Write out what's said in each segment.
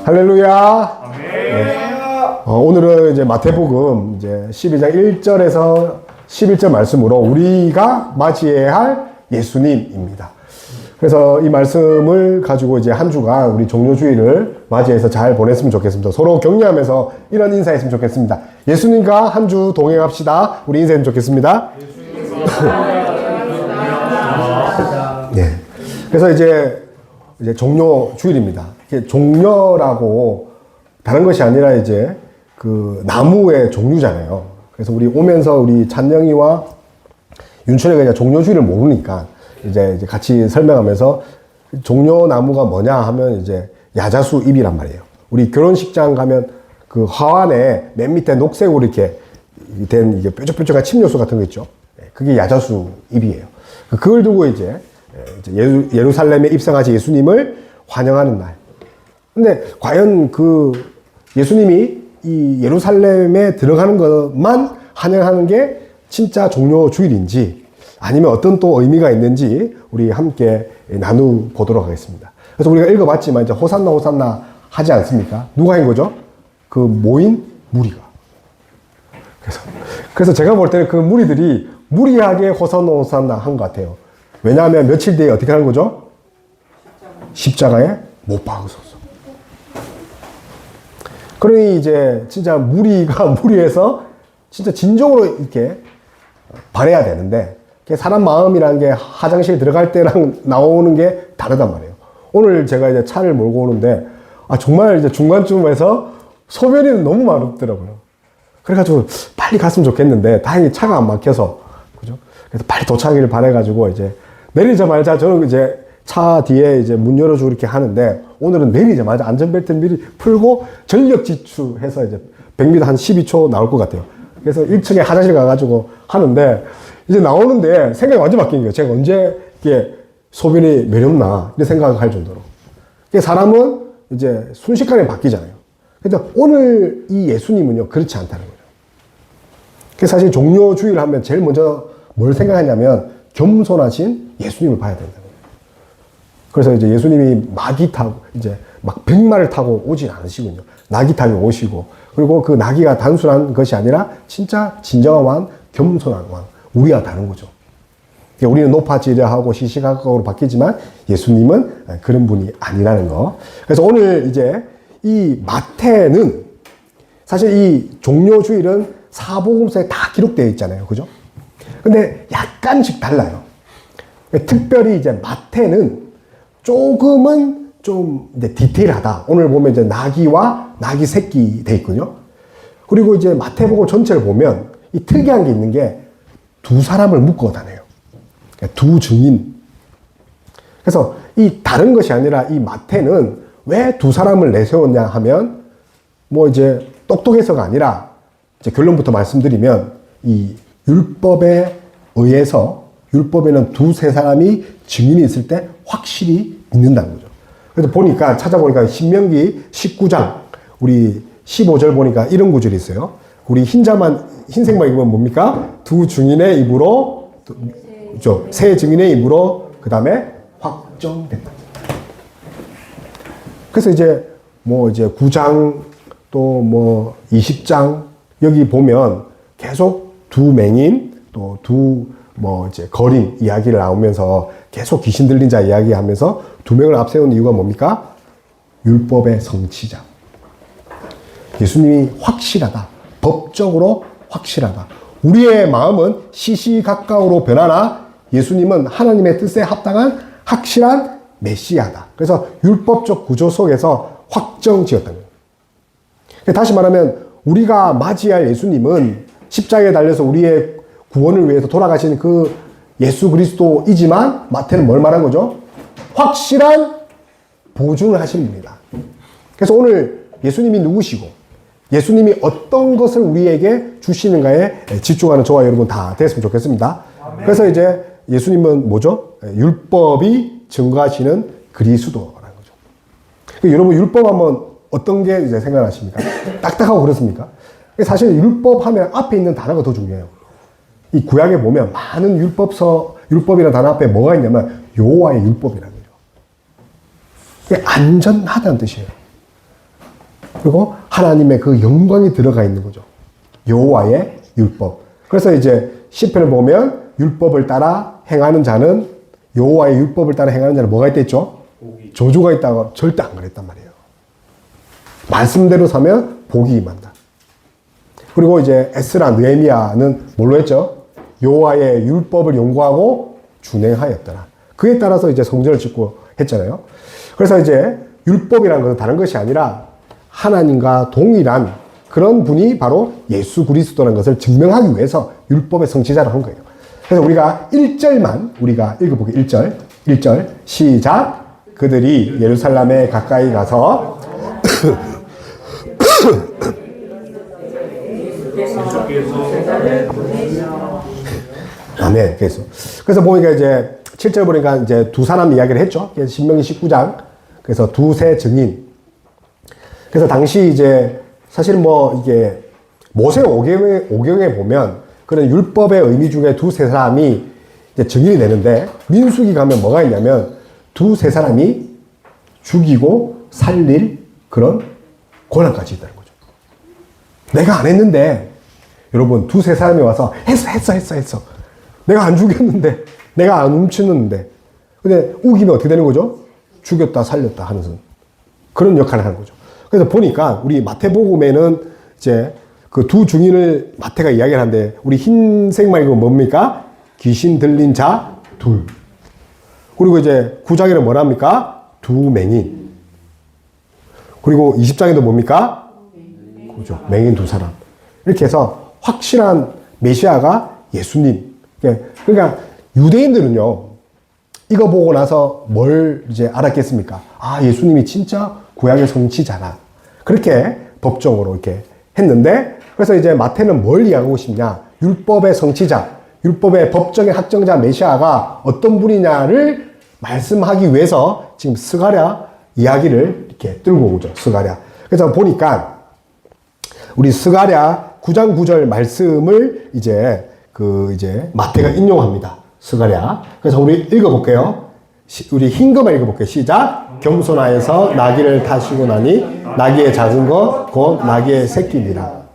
할렐루야. 네. 오늘은 이제 마태복음 이제 12장 1절에서 11절 말씀으로 우리가 맞이해야 할 예수님입니다. 그래서 이 말씀을 가지고 이제 한 주간 우리 종료주일을 맞이해서 잘 보냈으면 좋겠습니다. 서로 격려하면서 이런 인사했으면 좋겠습니다. 예수님과 한 주 동행합시다. 우리 인사했으면 좋겠습니다. 네. 그래서 이제 종료주일입니다. 이게 종려라고 다른 것이 아니라 이제 그 나무의 종류잖아요. 그래서 우리 오면서 우리 찬영이와 윤철이가 이제 종료주일을 모르니까 이제 같이 설명하면서 종려나무가 뭐냐 하면 이제 야자수 잎이란 말이에요. 우리 결혼식장 가면 그 화환에 맨 밑에 녹색으로 이렇게 된 이게 뾰족뾰족한 침요소 같은 거 있죠. 그게 야자수 잎이에요. 그걸 두고 이제 예루살렘에 입성하신 예수님을 환영하는 날. 근데 과연 그 예수님이 이 예루살렘에 들어가는 것만 환영하는 게 진짜 종료주일인지 아니면 어떤 또 의미가 있는지 우리 함께 나누보도록 하겠습니다. 그래서 우리가 읽어봤지만 이제 호산나 호산나 하지 않습니까? 누가 한 거죠? 그 모인 무리가. 그래서 제가 볼 때는 그 무리들이 무리하게 호산나 호산나 한 것 같아요. 왜냐하면 며칠 뒤에 어떻게 하는 거죠? 십자가에 못 박으셨어. 그러니 이제 진짜 무리가 무리해서 진짜 진정으로 이렇게 바래야 되는데 사람 마음이라는 게 화장실 들어갈 때랑 나오는 게 다르단 말이에요. 오늘 제가 이제 차를 몰고 오는데 정말 이제 중간쯤에서 소변이 너무 마렵더라고요. 그래가지고 빨리 갔으면 좋겠는데 다행히 차가 안 막혀서 그죠? 그래서 빨리 도착하기를 바래가지고 이제 내리자마자 저는 이제 차 뒤에 이제 문 열어주고 이렇게 하는데 오늘은 내리자마자 안전벨트 미리 풀고 전력 지출해서 이제 100m 한 12초 나올 것 같아요. 그래서 1층에 화장실 가가지고 하는데 이제 나오는데 생각이 완전 바뀐 거예요. 제가 언제 이게 소변이 매렵나 이런 생각을 할 정도로. 사람은 이제 순식간에 바뀌잖아요. 근데 오늘 이 예수님은요 그렇지 않다는 거예요. 그래서 사실 종료주의를 하면 제일 먼저 뭘 생각하냐면 겸손하신 예수님을 봐야 된다는 거예요. 그래서 이제 예수님이 마귀 타고 이제 막 백마를 타고 오진 않으시군요. 나귀 타고 오시고 그리고 그 나귀가 단순한 것이 아니라 진짜 진정한 왕, 겸손한 왕. 우리와 다른 거죠. 우리는 높아지려 하고 시시각각으로 바뀌지만 예수님은 그런 분이 아니라는 거. 그래서 오늘 이제 이 마태는 사실 이 종료주일은 사복음서에 다 기록되어 있잖아요. 그죠? 근데 약간씩 달라요. 특별히 이제 마태는 조금은 좀 이제 디테일하다. 오늘 보면 이제 나귀와 나귀 새끼 돼 있거든요. 그리고 이제 마태복음 전체를 보면 이 특이한 게 있는 게 두 사람을 묶어 다녀요. 두 증인. 그래서 이 다른 것이 아니라 이 마태는 왜 두 사람을 내세웠냐 하면 뭐 이제 똑똑해서가 아니라 이제 결론부터 말씀드리면 이 율법에 의해서 율법에는 두세 사람이 증인이 있을 때 확실히 믿는다는 거죠. 그래서 보니까 찾아보니까 신명기 19장 우리 15절 보니까 이런 구절이 있어요. 우리 흰색만 입으면 뭡니까? 두 증인의 입으로 세 증인의 입으로 그 다음에 확정된다. 그래서 이제 뭐 이제 9장 또 뭐 20장 여기 보면 계속 두 맹인 또 두 뭐 이제 거린 이야기를 나오면서 계속 귀신 들린 자 이야기하면서 두 명을 앞세운 이유가 뭡니까? 율법의 성취자. 예수님이 확실하다. 법적으로 확실하다. 우리의 마음은 시시각각으로 변하나 예수님은 하나님의 뜻에 합당한 확실한 메시아다. 그래서 율법적 구조 속에서 확정지었다는 거예요. 다시 말하면 우리가 맞이할 예수님은 십자가에 달려서 우리의 구원을 위해서 돌아가신 그 예수 그리스도이지만 마태는 뭘 말한 거죠? 확실한 보증을 하신 분이다. 그래서 오늘 예수님이 누구시고 예수님이 어떤 것을 우리에게 주시는가에 집중하는 저와 여러분 다 됐으면 좋겠습니다. 아멘. 그래서 이제 예수님은 뭐죠? 율법이 증거하시는 그리스도라는 거죠. 여러분 율법 하면 어떤 게 이제 생각나십니까? 딱딱하고 그렇습니까? 사실 율법 하면 앞에 있는 단어가 더 중요해요. 이 구약에 보면 많은 율법이라는 단어 앞에 뭐가 있냐면 여호와의 율법이라는 거죠. 그게 안전하다는 뜻이에요. 그리고 하나님의 그 영광이 들어가 있는 거죠. 여호와의 율법. 그래서 이제 시편을 보면 율법을 따라 행하는 자는 여호와의 율법을 따라 행하는 자는 뭐가 있댔죠? 저주가 있다고 절대 안 그랬단 말이에요. 말씀대로 사면 복이 임한다. 그리고 이제 에스라, 느헤미야는 뭘로 했죠? 여호와의 율법을 연구하고 준행하였더라. 그에 따라서 이제 성전을 짓고 했잖아요. 그래서 이제 율법이라는 것은 다른 것이 아니라 하나님과 동일한 그런 분이 바로 예수 그리스도라는 것을 증명하기 위해서 율법의 성취자를 한 거예요. 그래서 우리가 1절만 우리가 읽어볼게요. 1절 시작. 그들이 예루살렘에 가까이 가서 아멘. 그래서 보니까 이제 7절 보니까 이제 두 사람 이야기를 했죠. 그래서 신명기 19장. 그래서 두세 증인. 그래서 당시 이제 사실 뭐 이게 모세 오경에 보면 그런 율법의 의미 중에 두세 사람이 이제 증인이 되는데 민수기 가면 뭐가 있냐면 두세 사람이 죽이고 살릴 그런 권한까지 있다는 거죠. 내가 안 했는데 여러분 두세 사람이 와서 했어. 내가 안 죽였는데 내가 안 훔치는데 근데 우기면 어떻게 되는 거죠? 죽였다 살렸다 하면서 그런 역할을 하는 거죠. 그래서 보니까 우리 마태복음에는 이제 그 두 증인을 마태가 이야기를 하는데 우리 흰색만 읽으면 뭡니까? 귀신 들린 자 둘. 그리고 이제 9장에는 뭐랍니까? 두 맹인. 그리고 20장에도 뭡니까? 그죠. 맹인 두 사람. 이렇게 해서 확실한 메시아가 예수님. 그러니까 유대인들은요, 이거 보고 나서 뭘 이제 알았겠습니까? 아, 예수님이 진짜 구약의 성취자다. 그렇게 법정으로 이렇게 했는데, 그래서 이제 마태는 뭘 이야기하고 싶냐? 율법의 성취자, 율법의 법정의 확정자 메시아가 어떤 분이냐를 말씀하기 위해서 지금 스가랴 이야기를 이렇게 들고 오죠. 스가랴. 그래서 보니까 우리 스가랴 9장 9절 말씀을 이제 마태가 인용합니다. 스가랴. 그래서 우리 읽어볼게요. 우리 흰 거만 읽어볼게요. 시작. 겸손하여서 나귀를 타시고 나니 나귀의 작은 것 곧 나귀의 새끼니라.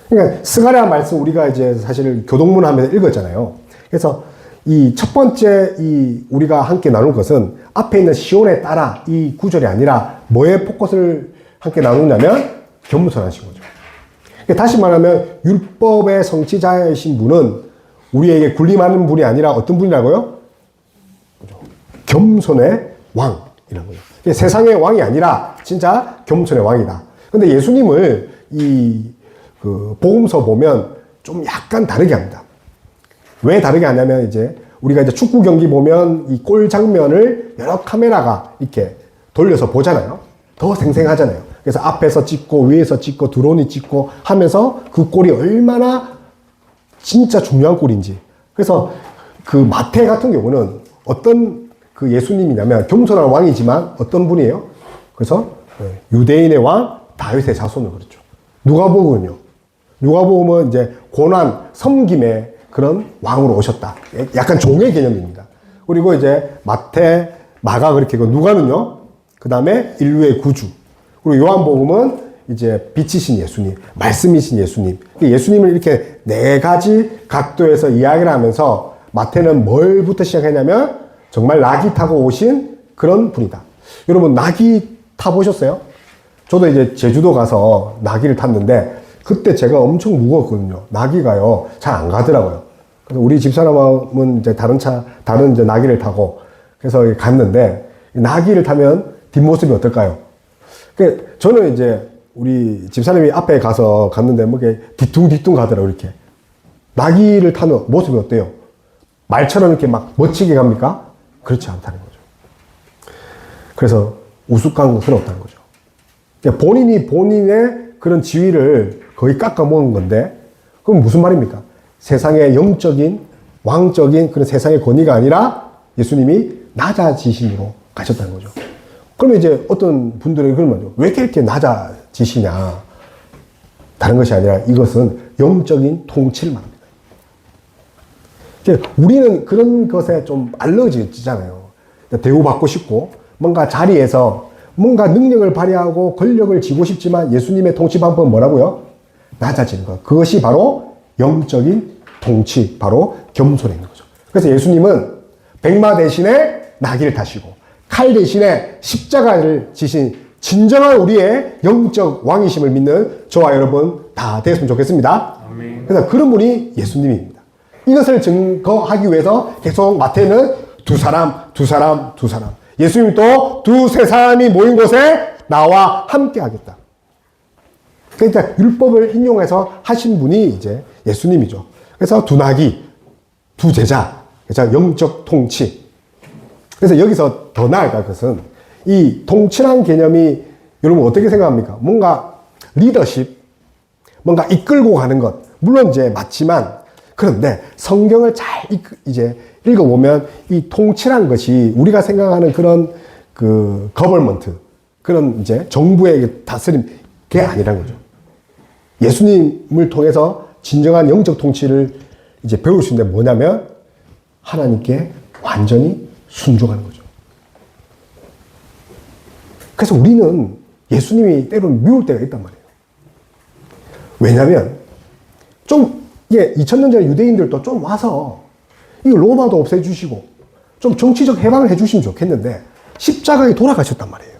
그러니까 스가랴 말씀 우리가 이제 사실 교동문 하면서 읽었잖아요. 그래서 이 첫 번째 우리가 함께 나눌 것은 앞에 있는 시온에 따라 이 구절이 아니라 뭐에 포커스를 함께 나누냐면 겸손하신 거죠. 그러니까 다시 말하면 율법의 성취자이신 분은 우리에게 군림하는 분이 아니라 어떤 분이라고요? 겸손의 왕이라는 거예요. 세상의 왕이 아니라 진짜 겸손의 왕이다. 근데 예수님을 그 복음서 보면 좀 약간 다르게 합니다. 왜 다르게 하냐면 이제 우리가 이제 축구 경기 보면 이 골 장면을 여러 카메라가 이렇게 돌려서 보잖아요. 더 생생하잖아요. 그래서 앞에서 찍고 위에서 찍고 드론이 찍고 하면서 그 골이 얼마나 진짜 중요한 골인지. 그래서 그 마태 같은 경우는 어떤 그 예수님이냐면 겸손한 왕이지만 어떤 분이에요? 그래서 유대인의 왕 다윗의 자손을 그렇죠. 누가복음은요. 누가복음은 이제 고난, 섬김의 그런 왕으로 오셨다. 약간 종의 개념입니다. 그리고 이제 마태, 마가 그렇게 고 누가는요. 그 다음에 인류의 구주. 그리고 요한복음은 이제 빛이신 예수님, 말씀이신 예수님. 예수님을 이렇게 네 가지 각도에서 이야기를 하면서 마태는 뭘부터 시작했냐면 정말 나귀 타고 오신 그런 분이다. 여러분 나귀 타보셨어요? 저도 이제 제주도 가서 나귀를 탔는데 그때 제가 엄청 무거웠거든요. 나귀가요 잘 안 가더라고요. 그래서 우리 집사람은 이제 다른 이제 나귀를 타고 그래서 갔는데 나귀를 타면 뒷모습이 어떨까요? 저는 이제 우리 집사람이 앞에 가서 갔는데 뭐 이렇게 뒤뚱뒤뚱 가더라고요. 이렇게 나귀를 타는 모습이 어때요? 말처럼 이렇게 막 멋지게 갑니까? 그렇지 않다는 거죠. 그래서 우스꽝스럽다는 거죠. 그러니까 본인의 그런 지위를 거의 깎아먹은 건데, 그럼 무슨 말입니까? 세상의 영적인, 왕적인 그런 세상의 권위가 아니라 예수님이 낮아지심으로 가셨다는 거죠. 그러면 이제 어떤 분들은 그런 말이죠. 왜 이렇게 낮아지시냐? 다른 것이 아니라 이것은 영적인 통치를 말합니다. 우리는 그런 것에 좀 알러지잖아요. 대우받고 싶고, 뭔가 자리에서 뭔가 능력을 발휘하고 권력을 쥐고 싶지만 예수님의 통치 방법은 뭐라고요? 낮아지는 것. 그것이 바로 영적인 통치, 바로 겸손에 있는 거죠. 그래서 예수님은 백마 대신에 나귀를 타시고 칼 대신에 십자가를 지신 진정한 우리의 영적 왕이심을 믿는 저와 여러분 다 되었으면 좋겠습니다. 아멘. 그래서 그런 분이 예수님입니다. 이것을 증거하기 위해서 계속 마태는 두 사람. 예수님 또 두세 사람이 모인 곳에 나와 함께 하겠다. 그러니까 율법을 인용해서 하신 분이 이제 예수님이죠. 그래서 두 나귀, 두 제자, 그래서 영적 통치. 그래서 여기서 더 나아갈 것은 이 통치란 개념이 여러분 어떻게 생각합니까? 뭔가 리더십, 뭔가 이끌고 가는 것. 물론 이제 맞지만 그런데 성경을 잘 이제 읽어보면 이 통치란 것이 우리가 생각하는 그런 그 거벌먼트, 그런 이제 정부의 다스림, 그게 아니란 거죠. 예수님을 통해서 진정한 영적 통치를 이제 배울 수 있는 게 뭐냐면 하나님께 완전히 순종하는 거죠. 그래서 우리는 예수님이 때로는 미울 때가 있단 말이에요. 왜냐면 좀 이게 2000년 전에 유대인들도 좀 와서 이 로마도 없애주시고 좀 정치적 해방을 해주시면 좋겠는데 십자가에 돌아가셨단 말이에요.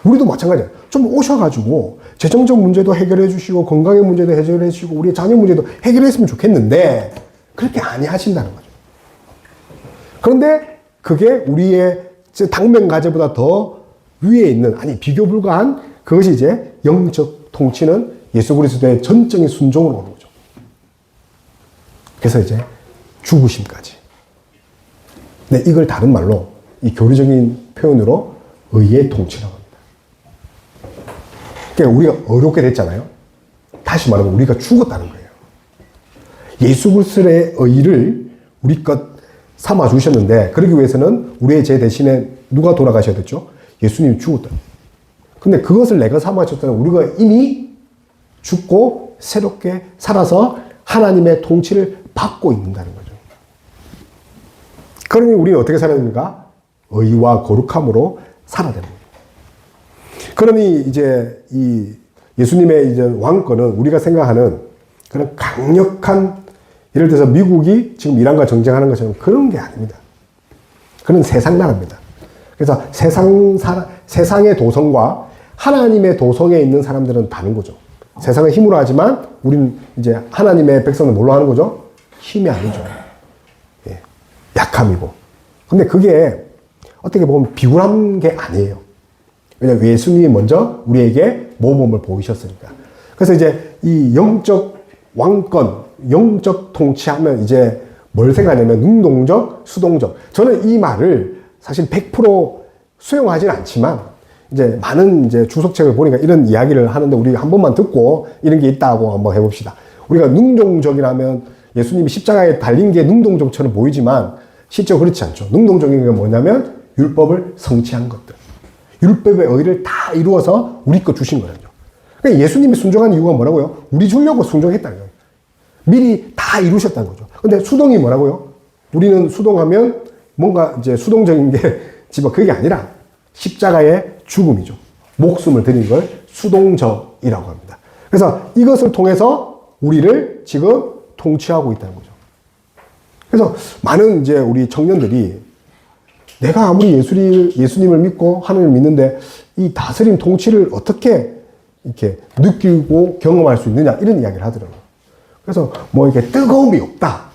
우리도 마찬가지예요. 좀 오셔가지고 재정적 문제도 해결해 주시고 건강의 문제도 해결해 주시고 우리의 자녀 문제도 해결했으면 좋겠는데 그렇게 아니하신다는 거죠. 그런데 그게 우리의 당면과제보다 더 위에 있는, 아니 비교 불가한 그것이 이제 영적 통치는 예수 그리스도의 전적인 순종으로 오는 거죠. 그래서 이제 죽으심까지. 근데 이걸 다른 말로 이 교리적인 표현으로 의의 통치라고 합니다. 그러니까 우리가 어렵게 됐잖아요. 다시 말하면 우리가 죽었다는 거예요. 예수 그리스도의 의를 우리 것 삼아 주셨는데 그러기 위해서는 우리의 죄 대신에 누가 돌아가셔야 됐죠? 예수님이 죽었다. 근데 그것을 내가 삼아 주셨다는 우리가 이미 죽고 새롭게 살아서 하나님의 통치를 받고 있는다는 거죠. 그러니 우리는 어떻게 살아야 됩니까? 의와 거룩함으로 살아야 됩니다. 그러니 이제 이 예수님의 이제 왕권은 우리가 생각하는 그런 강력한, 예를 들어서 미국이 지금 이란과 정쟁하는 것처럼 그런 게 아닙니다. 그런 세상 나라입니다. 그래서 세상의 도성과 하나님의 도성에 있는 사람들은 다른 거죠. 세상은 힘으로 하지만 우리는 이제 하나님의 백성은 뭘로 하는 거죠? 힘이 아니죠. 예, 약함이고. 근데 그게 어떻게 보면 비굴한 게 아니에요. 왜냐하면 예수님이 먼저 우리에게 모범을 보이셨으니까. 그래서 이제 이 영적 왕권, 영적 통치하면 이제 뭘 생각하냐면 능동적, 수동적. 저는 이 말을 사실 100% 수용하진 않지만 이제 많은 이제 주석책을 보니까 이런 이야기를 하는데 우리 한 번만 듣고 이런 게 있다고 한번 해봅시다. 우리가 능동적이라면 예수님이 십자가에 달린 게 능동적처럼 보이지만 실제로 그렇지 않죠. 능동적인 게 뭐냐면 율법을 성취한 것들. 율법의 의를 다 이루어서 우리 거 주신 거죠. 그러니까 예수님이 순종한 이유가 뭐라고요? 우리 주려고 순종했다는 거예요. 미리 다 이루셨다는 거죠. 근데 수동이 뭐라고요? 우리는 수동하면 뭔가 이제 수동적인 게 집어 그게 아니라 십자가의 죽음이죠. 목숨을 드린 걸 수동적이라고 합니다. 그래서 이것을 통해서 우리를 지금 통치하고 있다는 거죠. 그래서 많은 이제 우리 청년들이 내가 아무리 예수님을 믿고 하나님을 믿는데 이 다스림 통치를 어떻게 이렇게 느끼고 경험할 수 있느냐 이런 이야기를 하더라고요. 그래서 뭐 이렇게 뜨거움이 없다.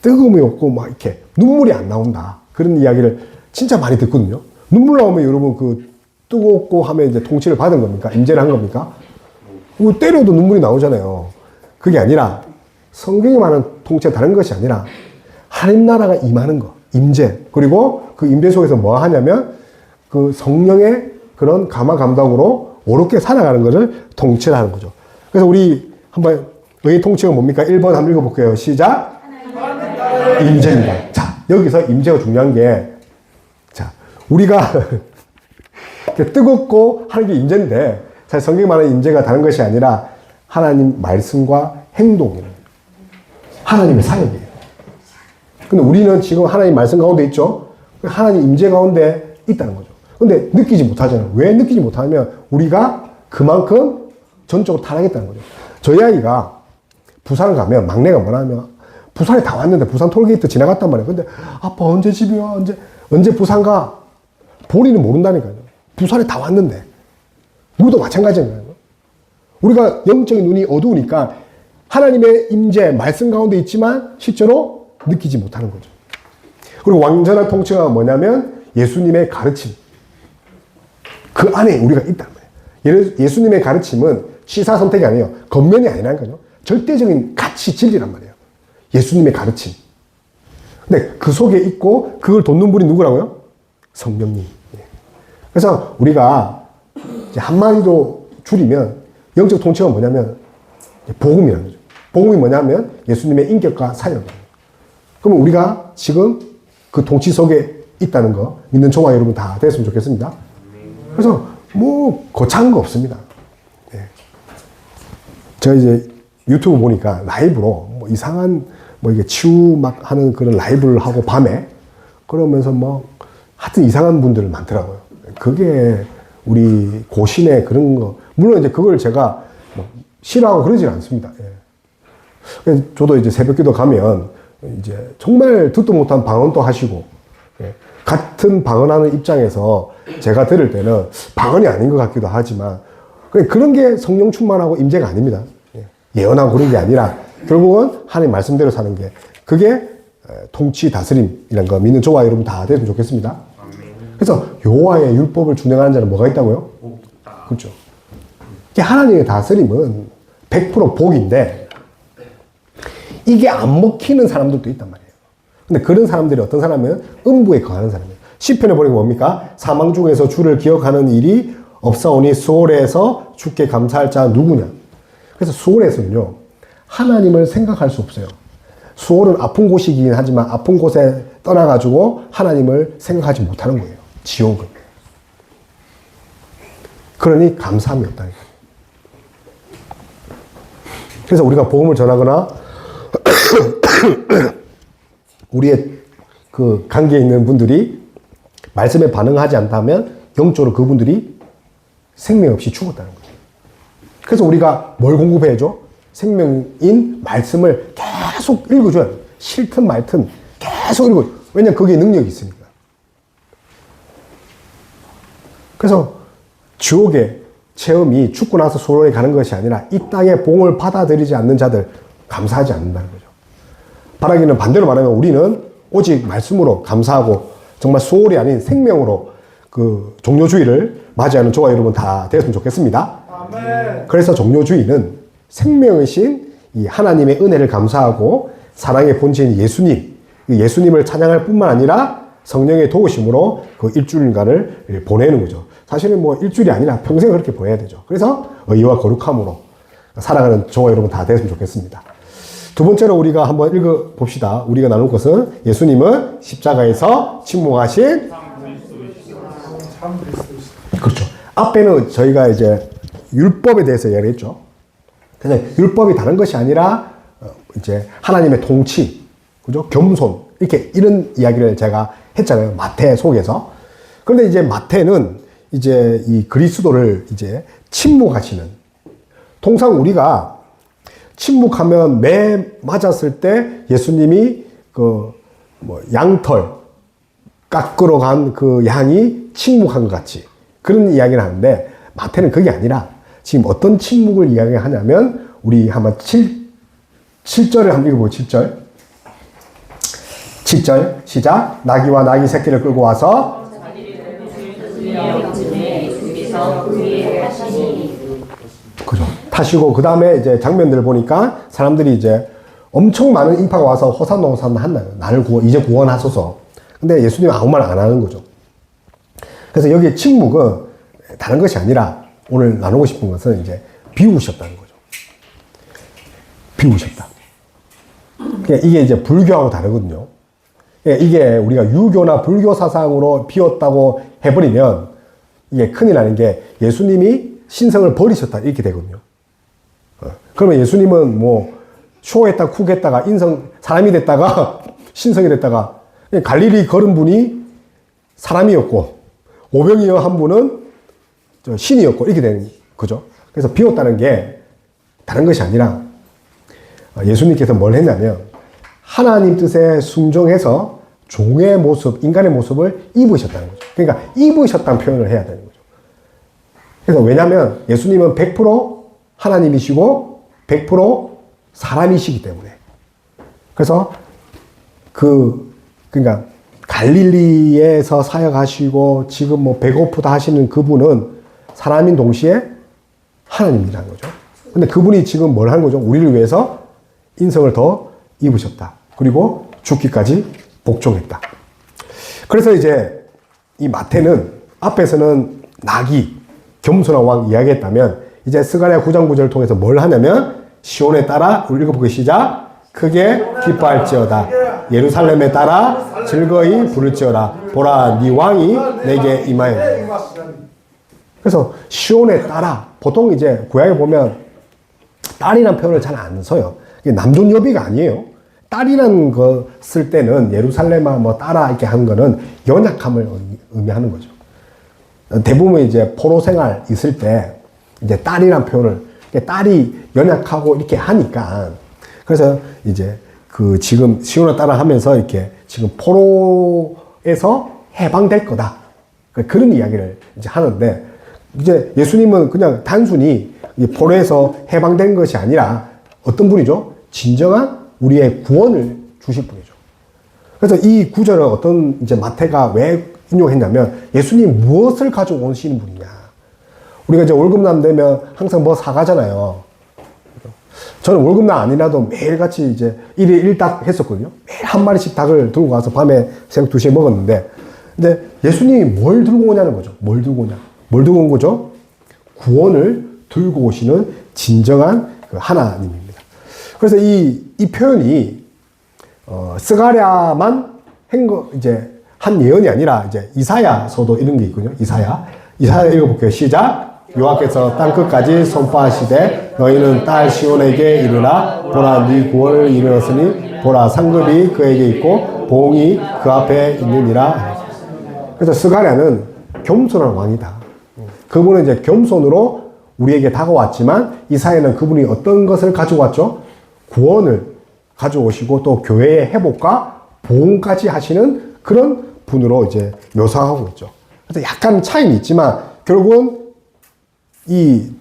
뜨거움이 없고 막 이렇게 눈물이 안 나온다. 그런 이야기를 진짜 많이 듣거든요. 눈물 나오면 여러분 그 뜨겁고 하면 이제 통치를 받은 겁니까? 임재를 한 겁니까? 때려도 눈물이 나오잖아요. 그게 아니라 성경이 말하는 통치가 다른 것이 아니라 하나님 나라가 임하는 거, 임재. 그리고 그 임재 속에서 뭐 하냐면 그 성령의 그런 감화 감동으로 옳게 살아가는 것을 통치하는 거죠. 그래서 우리 한번 의의 통치가 뭡니까? 1번 한번 읽어볼게요. 시작. 임재입니다. 자, 여기서 임재가 중요한 게, 자, 우리가 뜨겁고 하는 게 임재인데, 사실 성경이 말하는 임재가 다른 것이 아니라 하나님 말씀과 행동이에요. 하나님의 사역이에요. 근데 우리는 지금 하나님 말씀 가운데 있죠? 하나님 임재 가운데 있다는 거죠. 근데 느끼지 못하잖아요. 왜 느끼지 못하냐면 우리가 그만큼 전적으로 타락했다는 거죠. 저희 아이가 부산을 가면 막내가 뭐냐면 부산에 다 왔는데 부산 톨게이트 지나갔단 말이에요. 근데 아빠 언제 집에 와? 언제 부산 가? 본인은 모른다니까요. 부산에 다 왔는데. 우리도 마찬가지인 거예요. 우리가 영적인 눈이 어두우니까 하나님의 임재, 말씀 가운데 있지만 실제로 느끼지 못하는 거죠. 그리고 완전한 통치가 뭐냐면 예수님의 가르침. 그 안에 우리가 있단 말이에요. 예수님의 가르침은 시사 선택이 아니에요. 겉면이 아니라니까요. 절대적인 가치, 진리란 말이에요. 예수님의 가르침. 근데 그 속에 있고 그걸 돋는 분이 누구라고요? 성령님. 그래서 우리가 이제 한마디로 줄이면 영적 통치가 뭐냐면 복음이라는 거죠. 복음이 뭐냐면 예수님의 인격과 사역. 그러면 우리가 지금 그 통치 속에 있다는 거 믿는 종아 여러분 다 됐으면 좋겠습니다. 그래서 뭐 거창한 거 없습니다. 네. 제가 이제 유튜브 보니까 라이브로 뭐 이상한 뭐 이게 치유 막 하는 그런 라이브를 하고 밤에 그러면서 뭐 하여튼 이상한 분들 많더라고요. 그게 우리 고신의 그런 거 물론 이제 그걸 제가 뭐 싫어하고 그러진 않습니다. 예. 저도 이제 새벽기도 가면 이제 정말 듣도 못한 방언도 하시고 예. 같은 방언하는 입장에서 제가 들을 때는 방언이 아닌 것 같기도 하지만 그런 게 성령 충만하고 임재가 아닙니다. 예. 예언하고 그런 게 아니라 결국은 하나님 말씀대로 사는 게 그게 통치 다스림이라는 거 믿는 저와 여러분 다 됐으면 좋겠습니다. 그래서 여호와의 율법을 준행하는 자는 뭐가 있다고요? 그렇죠. 하나님의 다스림은 100% 복인데 이게 안 먹히는 사람들도 있단 말이에요. 근데 그런 사람들이 어떤 사람은 음부에 거하는 사람이에요. 시편에 보니까 뭡니까? 사망 중에서 주를 기억하는 일이 없사오니 수월에서 주께 감사할 자 누구냐? 그래서 수월에서는요 하나님을 생각할 수 없어요. 수월은 아픈 곳이긴 하지만 아픈 곳에 떠나가지고 하나님을 생각하지 못하는 거예요. 지옥은. 그러니 감사함이 없다니까요. 그래서 우리가 복음을 전하거나 우리의 그 관계에 있는 분들이 말씀에 반응하지 않다면 영적으로 그분들이 생명 없이 죽었다는 거죠. 그래서 우리가 뭘 공급해야죠? 생명인 말씀을 계속 읽어줘야 돼요. 싫든 말든 계속 읽어줘요. 왜냐하면 거기에 능력이 있으니까. 그래서 지옥의 체험이 죽고 나서 소원에 가는 것이 아니라 이 땅의 봉을 받아들이지 않는 자들 감사하지 않는다는 거죠. 바라기는 반대로 말하면 우리는 오직 말씀으로 감사하고 정말 소홀이 아닌 생명으로 그 종료주의를 맞이하는 저와 여러분 다 되었으면 좋겠습니다. 아멘. 그래서 종료주의는 생명이신 이 하나님의 은혜를 감사하고 사랑의 본체인 예수님을 찬양할 뿐만 아니라 성령의 도우심으로 그 일주일간을 보내는 거죠. 사실은 뭐 일주일이 아니라 평생 그렇게 보내야 되죠. 그래서 의와 거룩함으로 살아가는 저와 여러분 다 되었으면 좋겠습니다. 두 번째로 우리가 한번 읽어봅시다. 우리가 나눌 것은 예수님은 십자가에서 침묵하신 그렇죠. 앞에는 저희가 이제 율법에 대해서 이야기했죠. 그래서 율법이 다른 것이 아니라 이제 하나님의 통치, 그죠? 겸손 이렇게 이런 이야기를 제가 했잖아요. 마태 속에서. 그런데 이제 마태는 이제 이 그리스도를 이제 침묵하시는. 통상 우리가 침묵하면 매 맞았을 때 예수님이 그 뭐 양털 깎으러 간 그 양이 침묵한 것 같이 그런 이야기를 하는데 마태는 그게 아니라 지금 어떤 침묵을 이야기하냐면 우리 한번 7절을 한번 읽어보고 7절. 7절 시작. 나귀와 나귀 새끼를 끌고 와서 그죠. 타시고 그 다음에 이제 장면들을 보니까 사람들이 이제 엄청 많은 인파가 와서 호산나 호산나 한나요. 나를 이제 구원하소서. 근데 예수님은 아무 말 안 하는 거죠. 그래서 여기에 침묵은 다른 것이 아니라 오늘 나누고 싶은 것은 이제 비우셨다는 거죠. 비우셨다. 그러니까 이게 이제 불교하고 다르거든요. 그러니까 이게 우리가 유교나 불교 사상으로 비웠다고 해버리면 이게 큰일 나는 게 예수님이 신성을 버리셨다 이렇게 되거든요. 그러면 예수님은 뭐 쇼했다 쿡했다가 사람이 됐다가 신성이 됐다가 갈릴리 걸은 분이 사람이었고 오병이어 한 분은 신이었고 이렇게 되는 거죠. 그래서 비웠다는 게 다른 것이 아니라 예수님께서 뭘 했냐면 하나님 뜻에 순종해서 종의 모습, 인간의 모습을 입으셨다는 거죠. 그러니까 입으셨다는 표현을 해야 되는 거죠. 그래서 왜냐하면 예수님은 100% 하나님이시고 100% 사람이시기 때문에. 그래서 그러니까 갈릴리에서 사역하시고 지금 뭐 배고프다 하시는 그분은 사람인 동시에 하나님이라는 거죠. 근데 그분이 지금 뭘 하는 거죠? 우리를 위해서 인성을 더 입으셨다. 그리고 죽기까지 복종했다. 그래서 이제 이 마태는 앞에서는 나귀, 겸손한 왕 이야기했다면 이제 스가랴 9장 9절을 통해서 뭘 하냐면 시온에 따라 우리 읽어보기 시작. 크게 기뻐할지어다. 예루살렘에 따라 즐거이 부를지어다. 보라 네 왕이 내게 임하였다. 그래서 시온에 따라 보통 이제 구약에 보면 딸이라는 표현을 잘 안 써요. 이게 남존 여비가 아니에요. 딸이라는 거 쓸 때는 예루살렘아 뭐 따라 이렇게 하는 거는 연약함을 의미하는 거죠. 대부분 이제 포로 생활 있을 때 이제 딸이라는 표현을 딸이 연약하고 이렇게 하니까 그래서 이제 그 지금 시온에 따라 하면서 이렇게 지금 포로에서 해방될 거다. 그런 이야기를 이제 하는데 이제 예수님은 그냥 단순히 포로에서 해방된 것이 아니라 어떤 분이죠? 진정한 우리의 구원을 주실 분이죠. 그래서 이 구절을 어떤 이제 마태가 왜 인용했냐면 예수님 무엇을 가지고 오시는 분이냐. 우리가 이제 월급날 되면 항상 뭐 사가잖아요. 저는 월급날 아니라도 매일같이 이제 1일 1닭 했었거든요. 매일 한 마리씩 닭을 들고 가서 밤에 새벽 2시에 먹었는데 근데 예수님이 뭘 들고 오냐는 거죠. 뭘 들고 오냐. 뭘 들고 온 거죠? 구원을 들고 오시는 진정한 그 하나님입니다. 그래서 이 표현이, 스가랴만 이제 한 예언이 아니라 이제 이사야서도 이런 게 있거든요. 이사야 읽어볼게요. 시작. 여호와께서 땅끝까지 선포하시되 너희는 딸 시온에게 이르라. 보라 네 구원을 이르렀으니 보라 상급이 그에게 있고 보응이 그 앞에 있느니라. 그래서 스가랴는 겸손한 왕이다. 그분은 이제 겸손으로 우리에게 다가왔지만 이사야는 그분이 어떤 것을 가지고 왔죠? 구원을 가져오시고 또 교회의 회복과 보응까지 하시는 그런 분으로 이제 묘사하고 있죠. 그래서 약간 차이는 있지만 결국은 이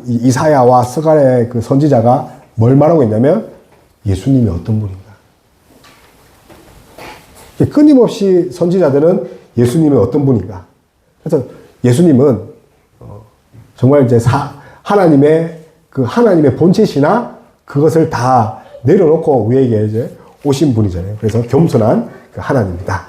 이사야와 스가랴의 그 선지자가 뭘 말하고 있냐면 예수님이 어떤 분인가. 끊임없이 선지자들은 예수님은 어떤 분인가. 그래서 예수님은 정말 이제 하나님의 본체시나 그것을 다 내려놓고 우리에게 이제 오신 분이잖아요. 그래서 겸손한 그 하나님이다.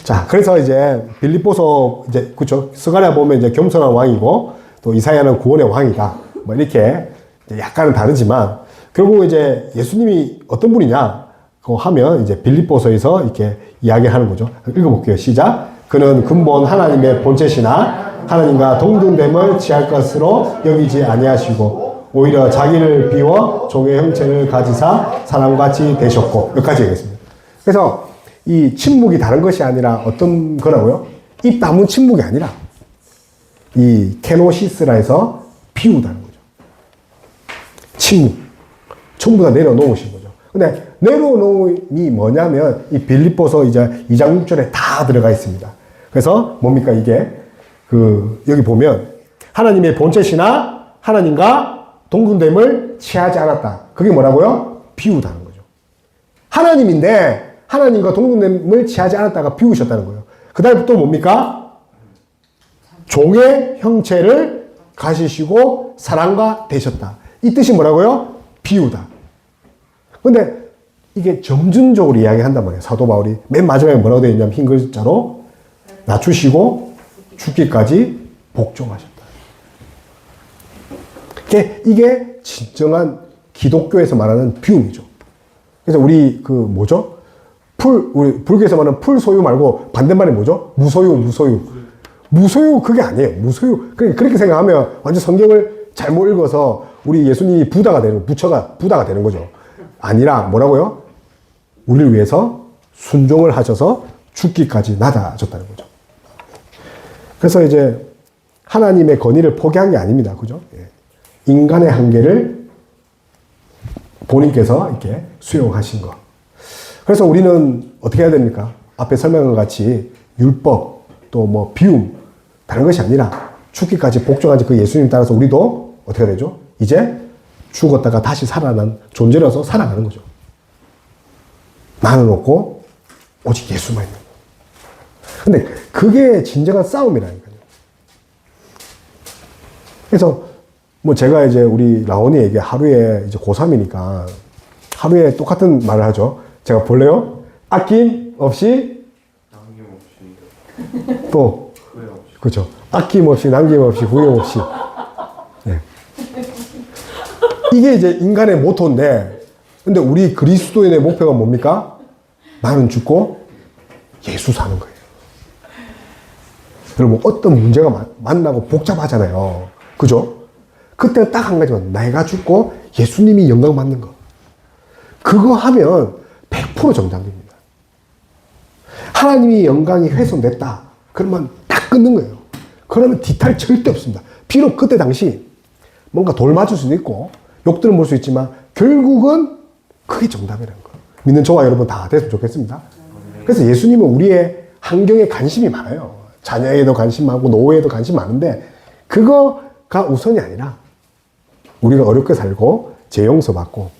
자, 그래서 이제 빌립보서 이제 그쵸 스가랴 보면 이제 겸손한 왕이고 또 이사야는 구원의 왕이다. 뭐 이렇게 약간은 다르지만 결국 이제 예수님이 어떤 분이냐 하면 이제 빌립보서에서 이렇게 이야기하는 거죠. 읽어볼게요. 시작. 그는 근본 하나님의 본체시나 하나님과 동등됨을 취할 것으로 여기지 아니하시고 오히려 자기를 비워 종의 형체를 가지사 사람같이 되셨고 여기까지 얘기했습니다. 그래서 이 침묵이 다른 것이 아니라 어떤 거라고요? 입 다문 침묵이 아니라 이 케노시스라 해서 비우다는 거죠. 침묵. 전부 다 내려놓으신 거죠. 근데 내려놓음이 뭐냐면 이 빌립보서 이제 2장 6절에 다 들어가 있습니다. 그래서 뭡니까 이게 여기 보면 하나님의 본체시나 하나님과 동등됨을 취하지 않았다. 그게 뭐라고요? 비우다는 거죠. 하나님인데 하나님과 동등됨을 취하지 않았다가 비우셨다는 거예요. 그 다음에 또 뭡니까? 종의 형체를 가지시고 사람과 되셨다. 이 뜻이 뭐라고요? 비우다. 근데 이게 점진적으로 이야기한단 말이에요. 사도 바울이 맨 마지막에 뭐라고 되어 있냐면 흰 글자로 낮추시고 죽기까지 복종하셨다. 이게 진정한 기독교에서 말하는 비움이죠. 그래서 우리 우리 불교에서 말하는 풀 소유 말고 반대말이 뭐죠? 무소유 그게 아니에요. 무소유. 그렇게 생각하면 완전 성경을 잘못 읽어서 우리 예수님이 부다가 되는 거죠. 아니라 뭐라고요? 우리를 위해서 순종을 하셔서 죽기까지 낮아졌다는 거죠. 그래서 이제 하나님의 권위를 포기한 게 아닙니다. 그죠? 예. 인간의 한계를 본인께서 이렇게 수용하신 것. 그래서 우리는 어떻게 해야 됩니까? 앞에 설명한 것 같이 율법, 또 뭐 비움, 다른 것이 아니라 죽기까지 복종한 그 예수님 따라서 우리도 어떻게 해야 되죠? 이제 죽었다가 다시 살아난 존재로서 살아가는 거죠. 나는 없고 오직 예수만 있는 거예요. 근데 그게 진정한 싸움이라니까요. 그래서 뭐 제가 이제 우리 라온이에게 하루에 이제 고3이니까 하루에 똑같은 말을 하죠. 제가 볼래요? 아낌 없이 남김없이 또 후회 없이 그렇죠. 아낌없이 남김없이 후회 없이. 네. 이게 이제 인간의 모토인데, 근데 우리 그리스도인의 목표가 뭡니까? 나는 죽고 예수 사는 거예요. 여러분 어떤 문제가 만나고 복잡하잖아요. 그죠? 그때 딱 한 가지만, 내가 죽고 예수님이 영광 받는 거. 그거 하면 100% 정답입니다. 하나님이 영광이 훼손됐다. 그러면 딱 끊는 거예요. 그러면 뒤탈 절대 없습니다. 비록 그때 당시 뭔가 돌 맞을 수도 있고 욕들을 먹을 수 있지만 결국은 그게 정답이라는 거. 믿는 저와 여러분 다 됐으면 좋겠습니다. 그래서 예수님은 우리의 환경에 관심이 많아요. 자녀에도 관심 많고 노후에도 관심 많은데 그거가 우선이 아니라 우리가 어렵게 살고 죄 용서받고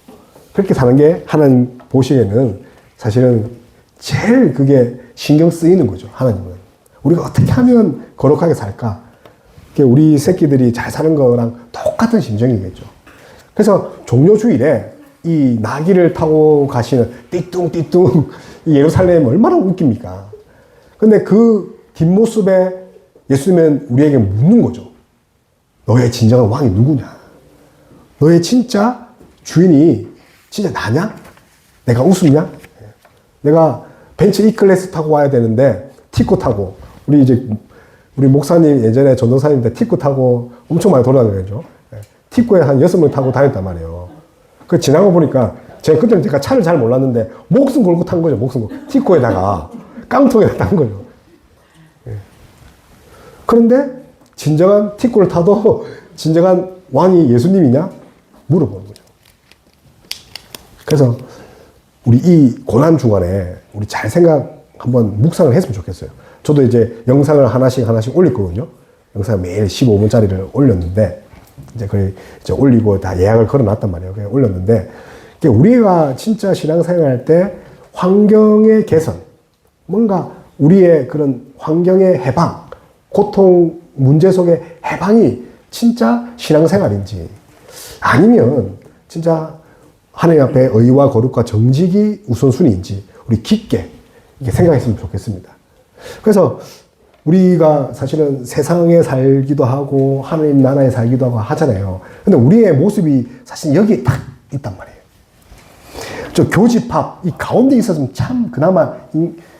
그렇게 사는 게 하나님 보시기에는 사실은 제일 그게 신경 쓰이는 거죠. 하나님은. 우리가 어떻게 하면 거룩하게 살까? 우리 새끼들이 잘 사는 거랑 똑같은 심정이겠죠. 그래서 종료주일에 이 나귀를 타고 가시는 띠뚱띠뚱 이 예루살렘 얼마나 웃깁니까? 근데 그 뒷모습에 예수님은 우리에게 묻는 거죠. 너의 진정한 왕이 누구냐? 너의 진짜 주인이 진짜 나냐? 내가 우습냐? 내가 벤츠 E클래스 타고 와야 되는데 티코 타고 우리 목사님 예전에 전도사님 때 티코 타고 엄청 많이 돌아다녔죠. 티코에 한 6명 타고 다녔단 말이에요. 그 지나고 보니까 그때는 제가 차를 잘 몰랐는데 목숨 걸고 탄 거죠. 목숨 걸고. 티코에다가 깡통에다 탄 거죠. 그런데 진정한 티코를 타도 진정한 왕이 예수님이냐? 물어보는 거죠. 그래서 우리 이 고난 중간에 우리 잘 한번 묵상을 했으면 좋겠어요. 저도 이제 영상을 하나씩 올릴 거거든요. 영상 매일 15분짜리를 올렸는데, 이제 올리고 다 예약을 걸어 놨단 말이에요. 그냥 올렸는데, 우리가 진짜 신앙생활 할 때 환경의 개선, 뭔가 우리의 그런 환경의 해방, 고통, 문제 속의 해방이 진짜 신앙생활인지, 아니면 진짜 하나님 앞에 의와 거룩과 정직이 우선순위인지, 우리 깊게 이렇게 생각했으면 좋겠습니다. 그래서 우리가 사실은 세상에 살기도 하고 하나님 나라에 살기도 하고 하잖아요. 근데 우리의 모습이 사실 여기에 딱 있단 말이에요. 저 교집합 이 가운데 있었으면 참 그나마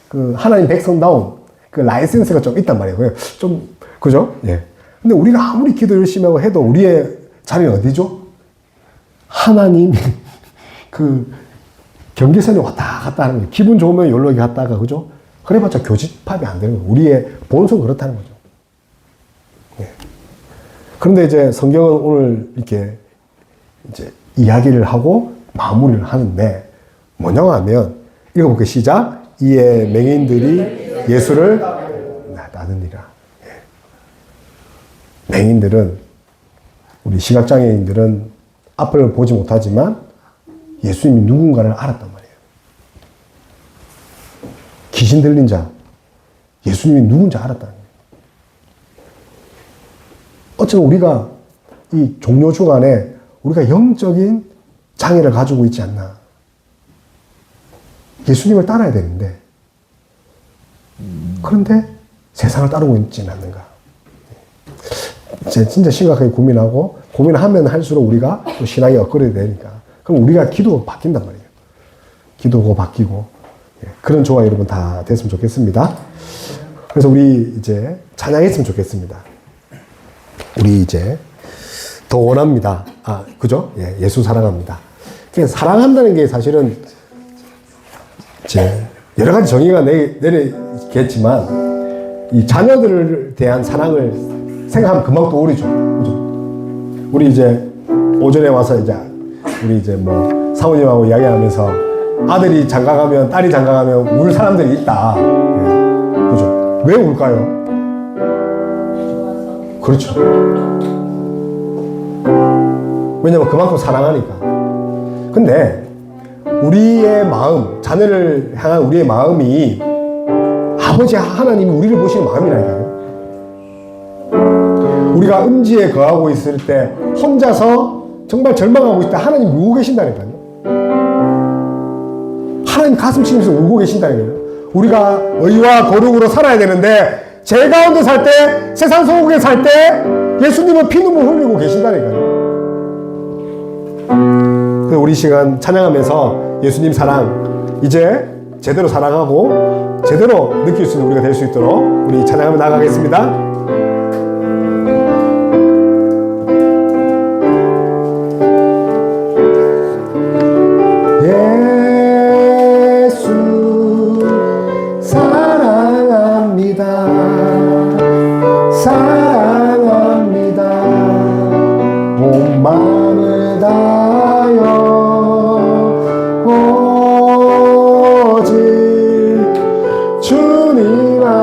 그 하나님 백성다운 그 라이센스가 좀 있단 말이에요. 좀 그죠? 예. 근데 우리가 아무리 기도 열심히 하고 해도 우리의 자리는 어디죠? 하나님이 그 경계선에 왔다 갔다 하는 거예요. 기분 좋으면 여기로 갔다가 그죠? 그래봤자 교집합이 안 되는 거예요. 우리의 본성 그렇다는 거죠. 예. 그런데 이제 성경은 오늘 이렇게 이제 이야기를 하고 마무리를 하는데 뭐냐고 하면 읽어볼게요. 시작. 이에 맹인들이 예수를 나누니라. 예. 맹인들은 우리 시각장애인들은 앞을 보지 못하지만 예수님이 누군가를 알았단 말이에요. 귀신 들린 자, 예수님이 누군지 알았다는 거예요. 어쩌면 우리가 이 종료 주간에 우리가 영적인 장애를 가지고 있지 않나. 예수님을 따라야 되는데, 그런데 세상을 따르고 있지는 않는가. 진짜 심각하게 고민하면 할수록 우리가 또 신앙이 업그레이드 되니까. 그럼 우리가 기도가 바뀐단 말이에요. 기도가 바뀌고. 그런 조화 여러분 다 됐으면 좋겠습니다. 그래서 우리 이제 찬양했으면 좋겠습니다. 우리 이제 더 원합니다. 그죠? 예수 사랑합니다. 사랑한다는 게 사실은 이제 여러 가지 정의가 내리겠지만 이 자녀들에 대한 사랑을 생각하면 금방 떠오르죠. 그죠? 우리 이제 오전에 와서 이제 우리 이제 뭐 사모님하고 이야기하면서 아들이 장가가면 딸이 장가가면 울 사람들이 있다. 예. 그죠? 왜 울까요? 그렇죠. 왜냐면 그만큼 사랑하니까. 근데 우리의 마음, 자녀를 향한 우리의 마음이 아버지 하나님이 우리를 보시는 마음이라니까요. 우리가 음지에 거하고 있을 때 혼자서 정말 절망하고 있다 하나님 울고 계신다니까요. 하나님 가슴 치면서 울고 계신다니까요. 우리가 의와 거룩으로 살아야 되는데 제 가운데 살 때, 세상 소국에 살 때 예수님은 피눈물 흘리고 계신다니까요. 그래서 우리 시간 찬양하면서 예수님 사랑 이제 제대로 사랑하고 제대로 느낄 수 있는 우리가 될 수 있도록 우리 찬양하며 나가겠습니다.